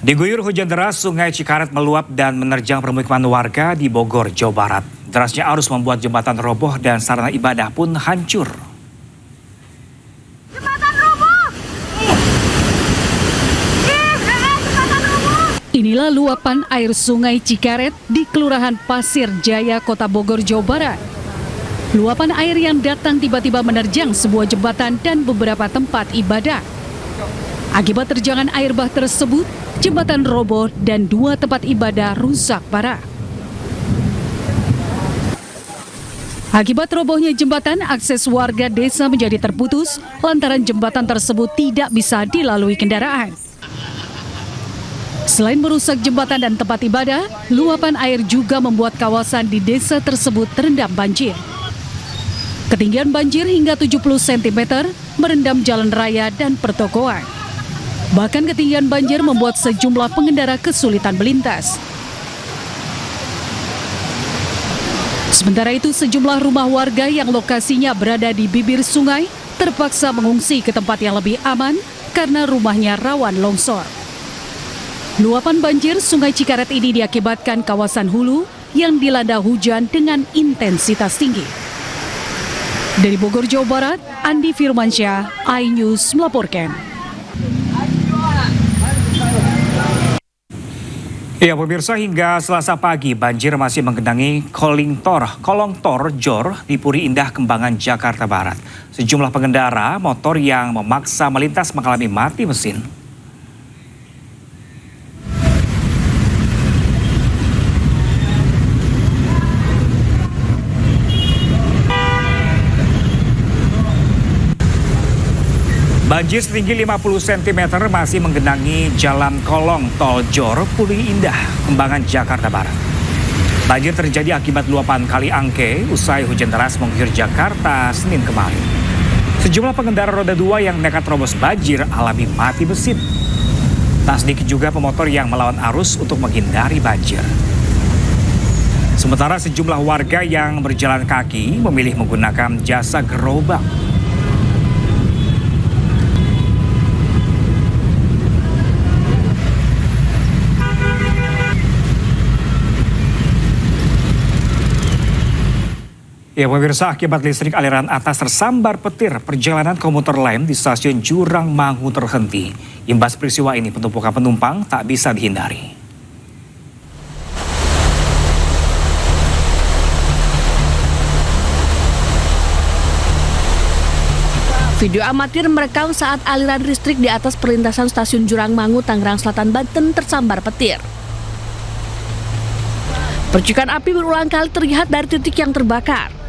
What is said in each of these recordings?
Diguyur hujan deras, Sungai Cikaret meluap dan menerjang permukiman warga di Bogor, Jawa Barat. Derasnya arus membuat jembatan roboh dan sarana ibadah pun hancur. Jembatan roboh! Jembatan roboh! Inilah luapan air Sungai Cikaret di Kelurahan Pasir Jaya, Kota Bogor, Jawa Barat. Luapan air yang datang tiba-tiba menerjang sebuah jembatan dan beberapa tempat ibadah. Akibat terjangan air bah tersebut, jembatan roboh dan 2 tempat ibadah rusak parah. Akibat robohnya jembatan, akses warga desa menjadi terputus lantaran jembatan tersebut tidak bisa dilalui kendaraan. Selain merusak jembatan dan tempat ibadah, luapan air juga membuat kawasan di desa tersebut terendam banjir. Ketinggian banjir hingga 70 cm merendam jalan raya dan pertokoan. Bahkan ketinggian banjir membuat sejumlah pengendara kesulitan melintas. Sementara itu, sejumlah rumah warga yang lokasinya berada di bibir sungai terpaksa mengungsi ke tempat yang lebih aman karena rumahnya rawan longsor. Luapan banjir Sungai Cikaret ini diakibatkan kawasan hulu yang dilanda hujan dengan intensitas tinggi. Dari Bogor, Jawa Barat, Andi Firmansyah, iNews melaporkan. Ya pemirsa, hingga Selasa pagi banjir masih menggenangi kolong tor Jor di Puri Indah, Kembangan, Jakarta Barat. Sejumlah pengendara motor yang memaksa melintas mengalami mati mesin. Banjir setinggi 50 cm masih menggenangi jalan kolong tol Jor, Puri Indah, Kembangan, Jakarta Barat. Banjir terjadi akibat luapan Kali Angke usai hujan deras mengguyur Jakarta Senin kemarin. Sejumlah pengendara roda 2 yang nekat terobos banjir alami mati mesin. Tak sedikit juga pemotor yang melawan arus untuk menghindari banjir. Sementara sejumlah warga yang berjalan kaki memilih menggunakan jasa gerobak. Ya pemirsa, akibat listrik aliran atas tersambar petir, perjalanan komuter lain di stasiun Jurang Mangu terhenti. Imbas peristiwa ini, penumpukan penumpang tak bisa dihindari. Video amatir merekam saat aliran listrik di atas perlintasan stasiun Jurang Mangu, Tangerang Selatan, Banten tersambar petir. Percikan api berulang kali terlihat dari titik yang terbakar.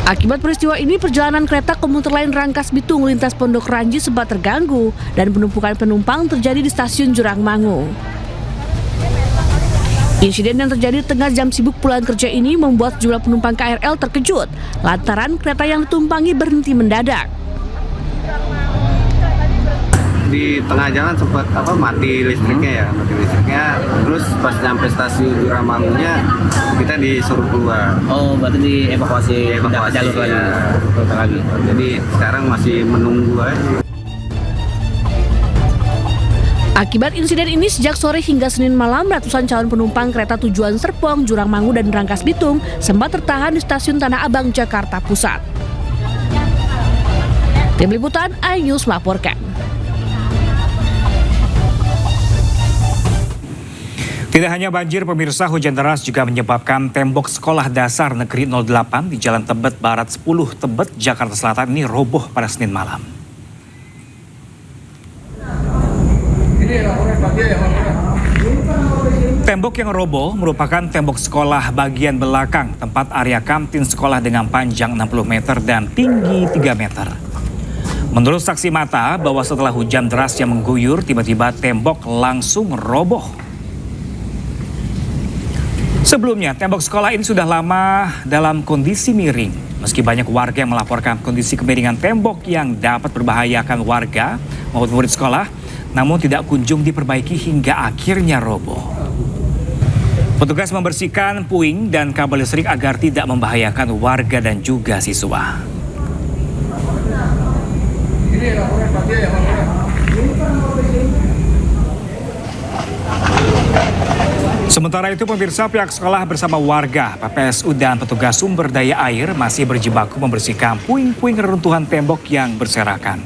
Akibat peristiwa ini, perjalanan kereta komuter lain Rangkas Bitung lintas Pondok Ranji sempat terganggu dan penumpukan penumpang terjadi di stasiun Jurang Mangu. Insiden yang terjadi di tengah jam sibuk pulang kerja ini membuat sejumlah penumpang KRL terkejut lantaran kereta yang ditumpangi berhenti mendadak. Di tengah jalan sempat mati listriknya terus pas sampai stasiun Jurang Mangunya kita disuruh keluar. Oh, berarti dievakuasi pindah jalur lagi. Jadi sekarang masih menunggu aja. Akibat insiden ini, sejak sore hingga Senin malam, ratusan calon penumpang kereta tujuan Serpong, Jurang Mangu, dan Rangkas Bitung sempat tertahan di stasiun Tanah Abang, Jakarta Pusat. Tim Liputan iNews melaporkan. Tidak hanya banjir pemirsa, hujan deras juga menyebabkan tembok sekolah dasar negeri 08 di Jalan Tebet Barat 10 Tebet, Jakarta Selatan ini roboh pada Senin malam. Tembok yang roboh merupakan tembok sekolah bagian belakang tempat area kantin sekolah dengan panjang 60 meter dan tinggi 3 meter. Menurut saksi mata, bahwa setelah hujan deras yang mengguyur, tiba-tiba tembok langsung roboh. Sebelumnya, tembok sekolah ini sudah lama dalam kondisi miring. Meski banyak warga yang melaporkan kondisi kemiringan tembok yang dapat membahayakan warga maupun murid sekolah, namun tidak kunjung diperbaiki hingga akhirnya roboh. Petugas membersihkan puing dan kabel listrik agar tidak membahayakan warga dan juga siswa. Sementara itu pemirsa, pihak sekolah bersama warga, PPSU dan petugas sumber daya air masih berjibaku membersihkan puing-puing reruntuhan tembok yang berserakan.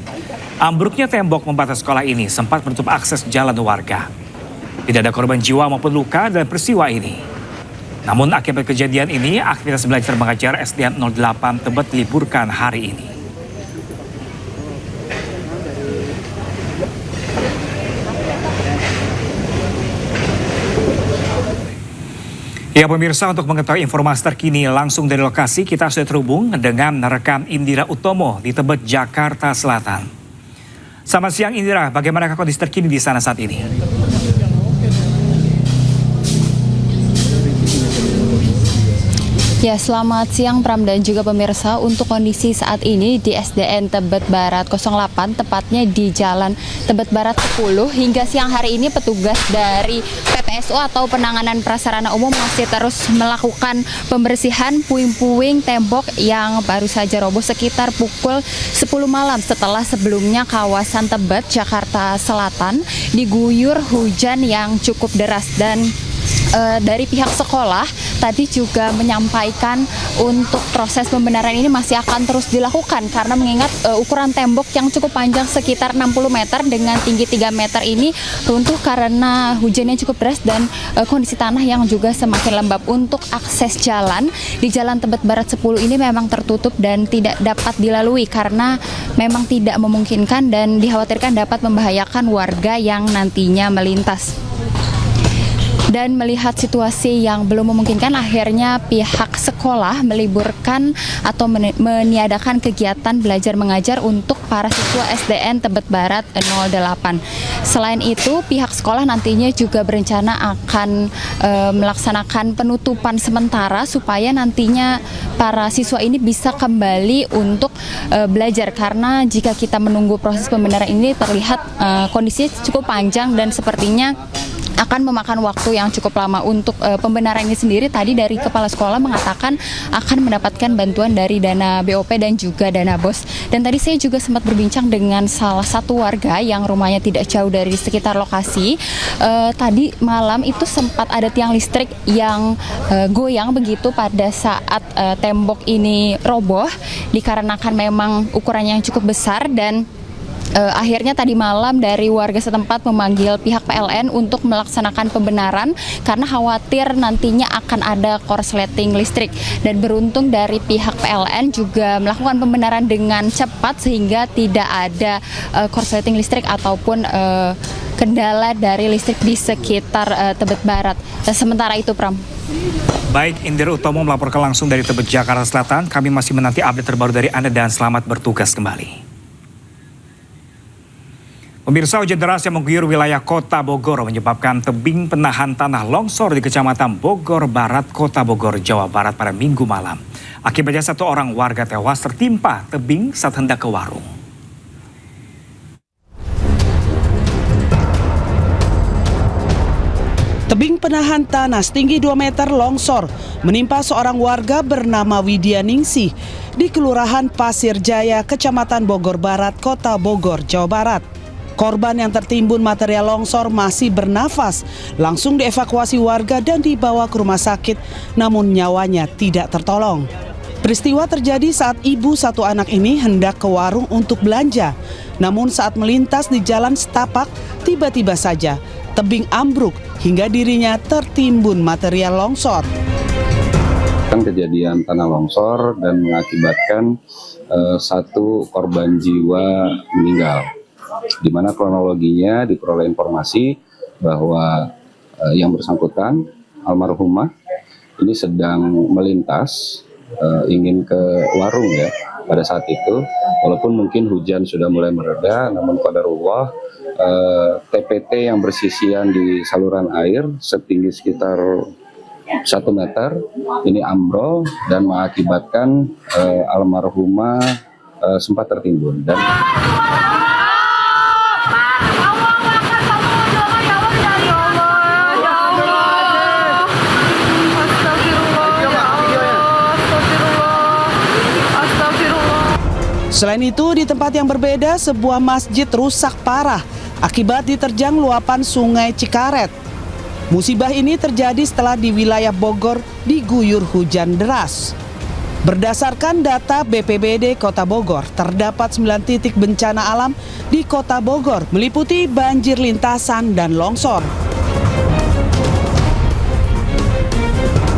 Ambruknya tembok pembatas sekolah ini sempat menutup akses jalan warga. Tidak ada korban jiwa maupun luka dalam peristiwa ini. Namun akibat kejadian ini, aktivitas belajar mengajar SDN 08 Tebet diliburkan hari ini. Ya pemirsa, untuk mengetahui informasi terkini langsung dari lokasi, kita sudah terhubung dengan rekan Indira Utomo di Tebet, Jakarta Selatan. Selamat siang Indira, bagaimana kondisi terkini di sana saat ini? Ya, selamat siang Pram dan juga pemirsa. Untuk kondisi saat ini di SDN Tebet Barat 08, tepatnya di Jalan Tebet Barat 10, hingga siang hari ini petugas dari PPSU atau Penanganan Prasarana Umum masih terus melakukan pembersihan puing-puing tembok yang baru saja roboh sekitar pukul 10 malam setelah sebelumnya kawasan Tebet, Jakarta Selatan diguyur hujan yang cukup deras. Dan dari pihak sekolah tadi juga menyampaikan untuk proses pembenaran ini masih akan terus dilakukan karena mengingat ukuran tembok yang cukup panjang sekitar 60 meter dengan tinggi 3 meter ini runtuh karena hujannya cukup deras dan kondisi tanah yang juga semakin lembab. Untuk akses jalan di Jalan Tebet Barat 10 ini memang tertutup dan tidak dapat dilalui karena memang tidak memungkinkan dan dikhawatirkan dapat membahayakan warga yang nantinya melintas. Dan melihat situasi yang belum memungkinkan, akhirnya pihak sekolah meliburkan atau meniadakan kegiatan belajar mengajar untuk para siswa SDN Tebet Barat 08. Selain itu, pihak sekolah nantinya juga berencana akan melaksanakan penutupan sementara supaya nantinya para siswa ini bisa kembali untuk belajar. Karena jika kita menunggu proses pembenaran ini terlihat kondisinya cukup panjang dan sepertinya akan memakan waktu yang cukup lama. Untuk pembenaran ini sendiri tadi dari kepala sekolah mengatakan akan mendapatkan bantuan dari dana BOP dan juga dana BOS. Dan tadi saya juga sempat berbincang dengan salah satu warga yang rumahnya tidak jauh dari sekitar lokasi. Tadi malam itu sempat ada tiang listrik yang goyang begitu pada saat tembok ini roboh dikarenakan memang ukurannya yang cukup besar. Dan akhirnya tadi malam dari warga setempat memanggil pihak PLN untuk melaksanakan pembenaran karena khawatir nantinya akan ada korsleting listrik. Dan beruntung dari pihak PLN juga melakukan pembenaran dengan cepat sehingga tidak ada korsleting listrik ataupun kendala dari listrik di sekitar Tebet Barat. Sementara itu, Pram. Baik, Indira Utomo melaporkan langsung dari Tebet, Jakarta Selatan. Kami masih menanti update terbaru dari Anda dan selamat bertugas kembali. Pemirsa, hujan deras yang mengguyur wilayah Kota Bogor menyebabkan tebing penahan tanah longsor di Kecamatan Bogor Barat, Kota Bogor, Jawa Barat pada Minggu malam. Akibatnya 1 orang warga tewas tertimpa tebing saat hendak ke warung. Tebing penahan tanah setinggi 2 meter longsor menimpa seorang warga bernama Widya Ningsih di Kelurahan Pasir Jaya, Kecamatan Bogor Barat, Kota Bogor, Jawa Barat. Korban yang tertimbun material longsor masih bernafas, langsung dievakuasi warga dan dibawa ke rumah sakit, namun nyawanya tidak tertolong. Peristiwa terjadi saat ibu 1 anak ini hendak ke warung untuk belanja. Namun saat melintas di jalan setapak, tiba-tiba saja tebing ambruk hingga dirinya tertimbun material longsor. Kejadian tanah longsor dan mengakibatkan 1 korban jiwa meninggal. Di mana kronologinya diperoleh informasi bahwa yang bersangkutan almarhumah ini sedang melintas ingin ke warung ya pada saat itu, walaupun mungkin hujan sudah mulai mereda, namun qadarullah TPT yang bersisian di saluran air setinggi sekitar 1 meter ini ambrol dan mengakibatkan almarhumah sempat tertimbun. Dan selain itu, di tempat yang berbeda, sebuah masjid rusak parah akibat diterjang luapan Sungai Cikaret. Musibah ini terjadi setelah di wilayah Bogor diguyur hujan deras. Berdasarkan data BPBD Kota Bogor, terdapat 9 titik bencana alam di Kota Bogor, meliputi banjir lintasan dan longsor.